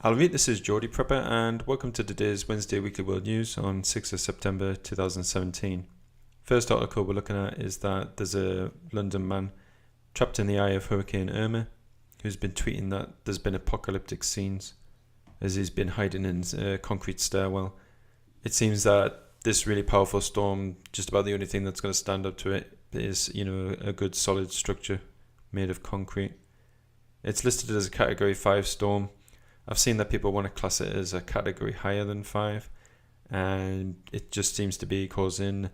Alright, this is Geordie Prepper and welcome to today's Wednesday Weekly World News on 6th of September 2017. First article we're looking at is that there's a London man trapped in the eye of Hurricane Irma who's been tweeting that there's been apocalyptic scenes as he's been hiding in a concrete stairwell. It seems that this really powerful storm, just about the only thing that's going to stand up to it is, a good solid structure made of concrete. It's listed as a Category 5 storm. I've seen that people want to class it as a category higher than 5, and it just seems to be causing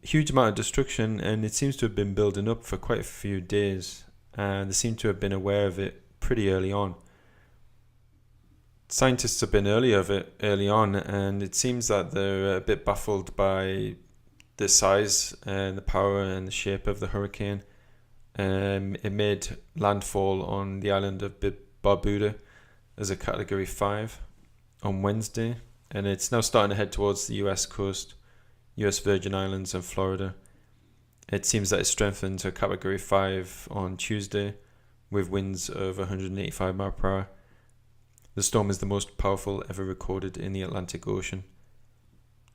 a huge amount of destruction, and it seems to have been building up for quite a few days, and they seem to have been aware of it pretty early on. Scientists have been early on, and it seems that they're a bit baffled by the size and the power and the shape of the hurricane. It made landfall on the island of Barbuda as a Category 5 on Wednesday, and it's now starting to head towards the US coast, US Virgin Islands and Florida. It seems that it strengthened to Category 5 on Tuesday with winds of 185 miles per hour. The storm is the most powerful ever recorded in the Atlantic Ocean.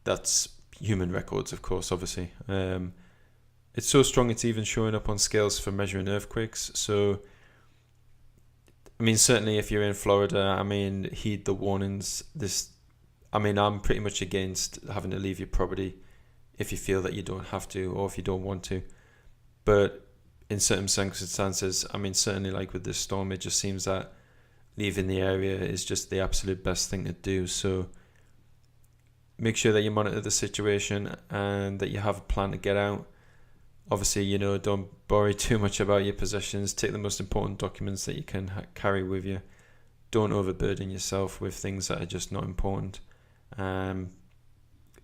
That's human records, of course, obviously. It's so strong it's even showing up on scales for measuring earthquakes. So certainly if you're in Florida, heed the warnings. I'm pretty much against having to leave your property if you feel that you don't have to or if you don't want to. But in certain circumstances, certainly like with this storm, it just seems that leaving the area is just the absolute best thing to do. So make sure that you monitor the situation and that you have a plan to get out. Obviously, don't worry too much about your possessions. Take the most important documents that you can carry with you. Don't overburden yourself with things that are just not important. If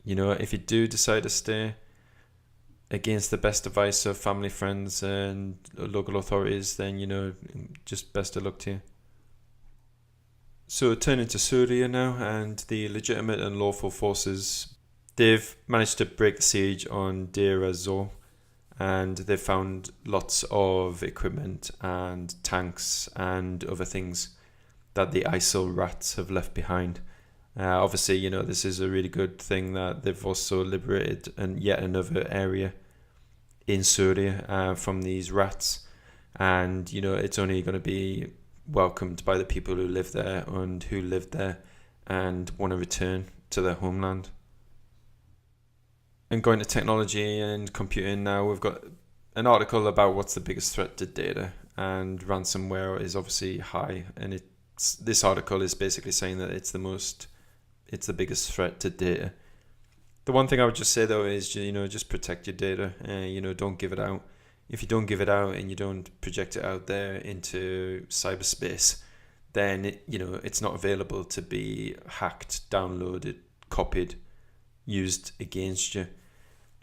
you do decide to stay, against the best advice of family, friends, and local authorities, then, just best of luck to you. So turning to Syria now, and the legitimate and lawful forces, they've managed to break the siege on Deir ez-Zor, and they've found lots of equipment and tanks and other things that the ISIL rats have left behind. Obviously, this is a really good thing that they've also liberated yet another area in Syria from these rats, and it's only going to be welcomed by the people who live there and who lived there and want to return to their homeland. And going to technology and computing now, we've got an article about what's the biggest threat to data, and ransomware is obviously high, and this article is basically saying that it's the biggest threat to data. The one thing I would just say though is, just protect your data, don't give it out. If you don't give it out and you don't project it out there into cyberspace, then it's not available to be hacked, downloaded, copied, used against you.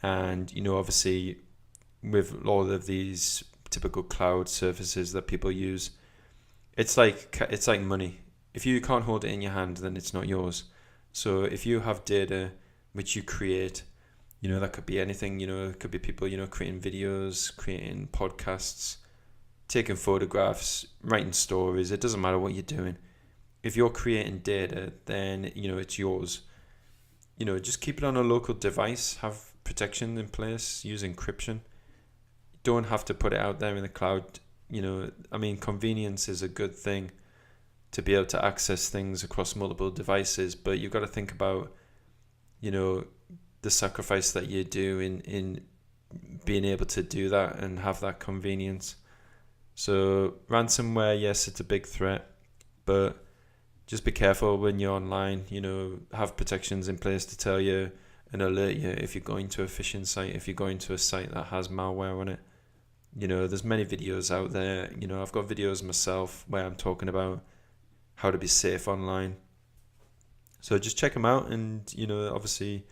And obviously with all of these typical cloud services that people use, it's like money. If you can't hold it in your hand, then it's not yours. So if you have data which you create, that could be anything. It could be people creating videos, creating podcasts, taking photographs, writing stories. It doesn't matter what you're doing. If you're creating data, then it's yours. Just keep it on a local device. Have protection in place. Use encryption. You don't have to put it out there in the cloud. Convenience is a good thing to be able to access things across multiple devices, but you've got to think about the sacrifice that you do in being able to do that and have that convenience. So ransomware, yes, it's a big threat, but just be careful when you're online. Have protections in place to tell you and alert you if you're going to a phishing site, if you're going to a site that has malware on it. There's many videos out there. I've got videos myself where I'm talking about how to be safe online. So just check them out, and obviously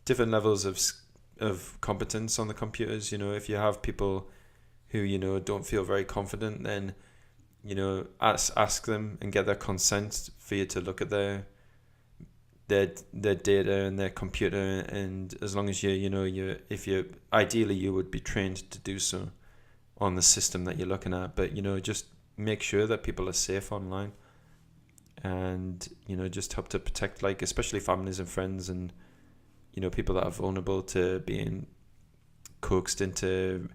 different levels of competence on the computers. If you have people who don't feel very confident, then ask them and get their consent for you to look at their data and their computer. And as long as ideally you would be trained to do so on the system that you're looking at, but just make sure that people are safe online. and just help to protect, like, especially families and friends, and people that are vulnerable to being coaxed into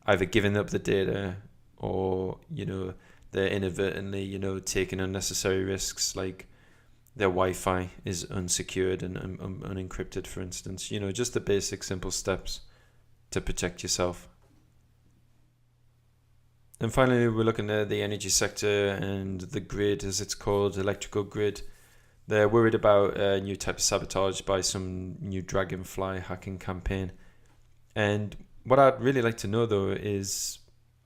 either giving up the data, or they're inadvertently taking unnecessary risks, like their Wi-Fi is unsecured and unencrypted, for instance. Just the basic simple steps to protect yourself. And finally, we're looking at the energy sector and the grid, as it's called, electrical grid. They're worried about a new type of sabotage by some new Dragonfly hacking campaign. And what I'd really like to know, though, is,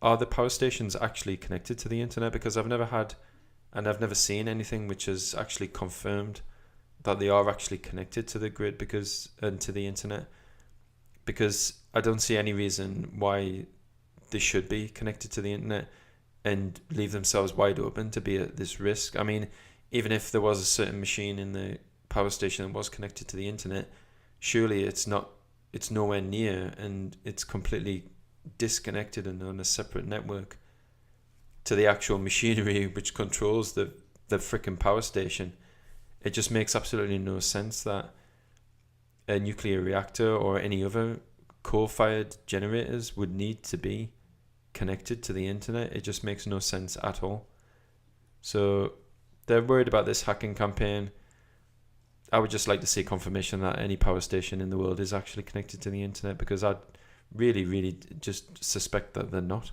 are the power stations actually connected to the internet? Because I've never seen anything which has actually confirmed that they are actually connected to the grid and to the internet. Because I don't see any reason why they should be connected to the internet and leave themselves wide open to be at this risk. I mean, even if there was a certain machine in the power station that was connected to the internet, surely it's nowhere near, and it's completely disconnected and on a separate network to the actual machinery which controls the frickin' power station. It just makes absolutely no sense that a nuclear reactor or any other coal-fired generators would need to be connected to the internet. It just makes no sense at all. So they're worried about this hacking campaign. I would just like to see confirmation that any power station in the world is actually connected to the internet, because I'd really, really just suspect that they're not.